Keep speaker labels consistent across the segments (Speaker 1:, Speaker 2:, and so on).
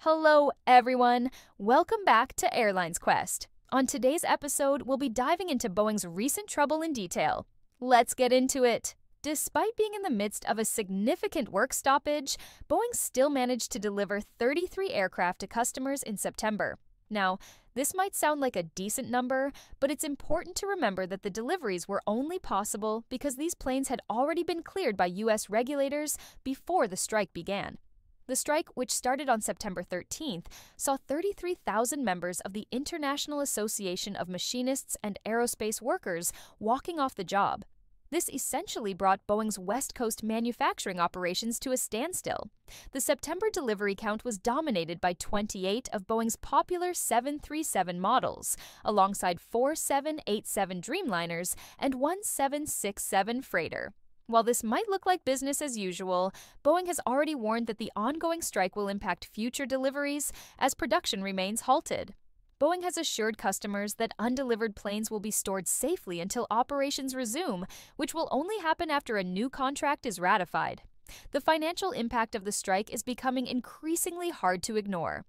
Speaker 1: Hello, everyone. Welcome back to Airlines Quest. On today's episode, we'll be diving into Boeing's recent trouble in detail. Let's get into it. Despite being in the midst of a significant work stoppage, Boeing still managed to deliver 33 aircraft to customers in September. Now, this might sound like a decent number, but it's important to remember that the deliveries were only possible because these planes had already been cleared by U.S. regulators before the strike began. The strike, which started on September 13th, saw 33,000 members of the International Association of Machinists and Aerospace Workers walking off the job. This essentially brought Boeing's West Coast manufacturing operations to a standstill. The September delivery count was dominated by 28 of Boeing's popular 737 models, alongside 4 787 Dreamliners and one 767 freighter. While this might look like business as usual, Boeing has already warned that the ongoing strike will impact future deliveries as production remains halted. Boeing has assured customers that undelivered planes will be stored safely until operations resume, which will only happen after a new contract is ratified. The financial impact of the strike is becoming increasingly hard to ignore.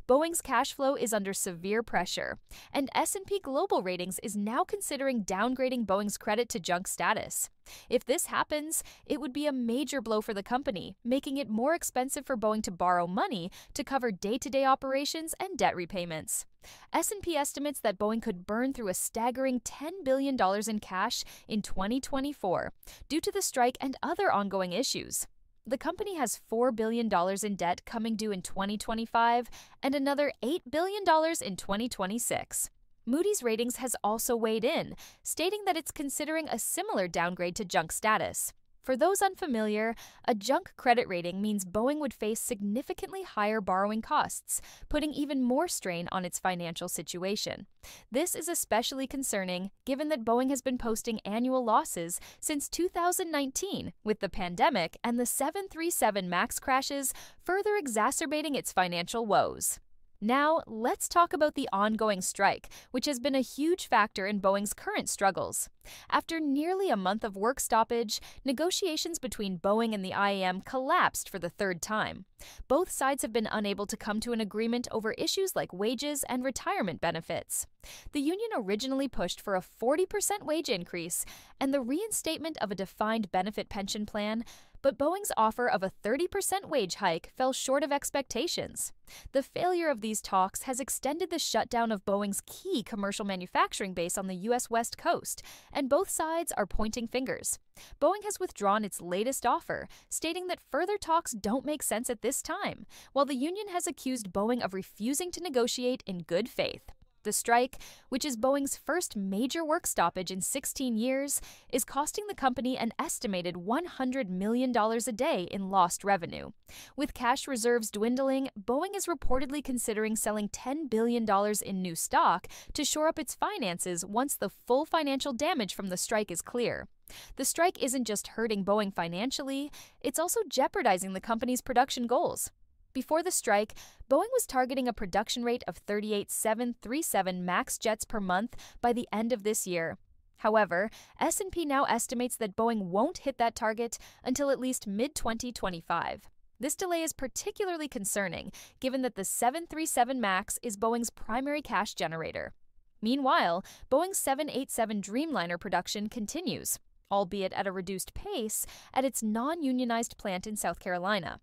Speaker 1: Boeing's cash flow is under severe pressure, and S&P Global Ratings is now considering downgrading Boeing's credit to junk status. If this happens, it would be a major blow for the company, making it more expensive for Boeing to borrow money to cover day-to-day operations and debt repayments. S&P estimates that Boeing could burn through a staggering $10 billion in cash in 2024 due to the strike and other ongoing issues. The company has $4 billion in debt coming due in 2025 and another $8 billion in 2026. Moody's Ratings has also weighed in, stating that it's considering a similar downgrade to junk status. For those unfamiliar, a junk credit rating means Boeing would face significantly higher borrowing costs, putting even more strain on its financial situation. This is especially concerning given that Boeing has been posting annual losses since 2019, with the pandemic and the 737 MAX crashes further exacerbating its financial woes. Now, let's talk about the ongoing strike, which has been a huge factor in Boeing's current struggles. After nearly a month of work stoppage, negotiations between Boeing and the IAM collapsed for the third time. Both sides have been unable to come to an agreement over issues like wages and retirement benefits. The union originally pushed for a 40% wage increase and the reinstatement of a defined benefit pension plan, but Boeing's offer of a 30% wage hike fell short of expectations. The failure of these talks has extended the shutdown of Boeing's key commercial manufacturing base on the U.S. West Coast, and both sides are pointing fingers. Boeing has withdrawn its latest offer, stating that further talks don't make sense at this time, while the union has accused Boeing of refusing to negotiate in good faith. The strike, which is Boeing's first major work stoppage in 16 years, is costing the company an estimated $100 million a day in lost revenue. With cash reserves dwindling, Boeing is reportedly considering selling $10 billion in new stock to shore up its finances once the full financial damage from the strike is clear. The strike isn't just hurting Boeing financially, it's also jeopardizing the company's production goals. Before the strike, Boeing was targeting a production rate of 38 737 MAX jets per month by the end of this year. However, S&P now estimates that Boeing won't hit that target until at least mid-2025. This delay is particularly concerning, given that the 737 MAX is Boeing's primary cash generator. Meanwhile, Boeing's 787 Dreamliner production continues, albeit at a reduced pace, at its non-unionized plant in South Carolina.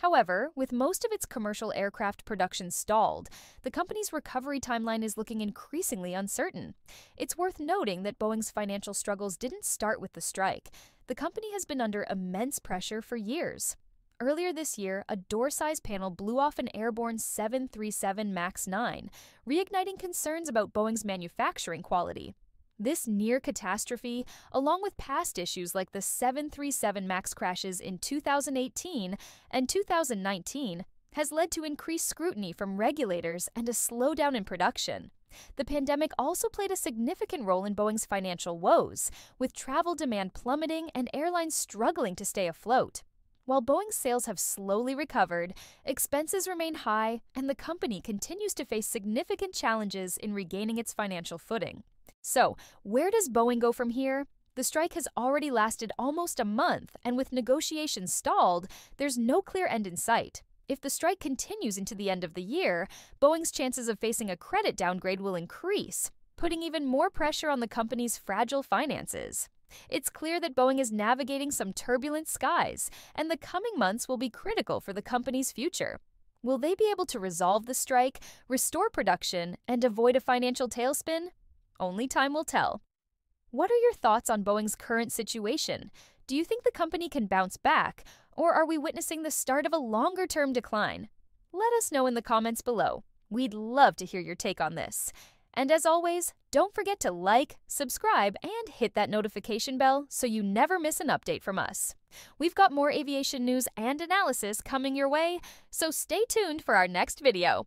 Speaker 1: However, with most of its commercial aircraft production stalled, the company's recovery timeline is looking increasingly uncertain. It's worth noting that Boeing's financial struggles didn't start with the strike. The company has been under immense pressure for years. Earlier this year, a door-size panel blew off an airborne 737 MAX 9, reigniting concerns about Boeing's manufacturing quality. This near catastrophe, along with past issues like the 737 MAX crashes in 2018 and 2019, has led to increased scrutiny from regulators and a slowdown in production. The pandemic also played a significant role in Boeing's financial woes, with travel demand plummeting and airlines struggling to stay afloat. While Boeing's sales have slowly recovered, expenses remain high, and the company continues to face significant challenges in regaining its financial footing. So, where does Boeing go from here? The strike has already lasted almost a month, and with negotiations stalled, there's no clear end in sight. If the strike continues into the end of the year, Boeing's chances of facing a credit downgrade will increase, putting even more pressure on the company's fragile finances. It's clear that Boeing is navigating some turbulent skies, and the coming months will be critical for the company's future. Will they be able to resolve the strike, restore production, and avoid a financial tailspin? Only time will tell. What are your thoughts on Boeing's current situation? Do you think the company can bounce back, or are we witnessing the start of a longer-term decline? Let us know in the comments below. We'd love to hear your take on this. And as always, don't forget to like, subscribe, and hit that notification bell so you never miss an update from us. We've got more aviation news and analysis coming your way, so stay tuned for our next video.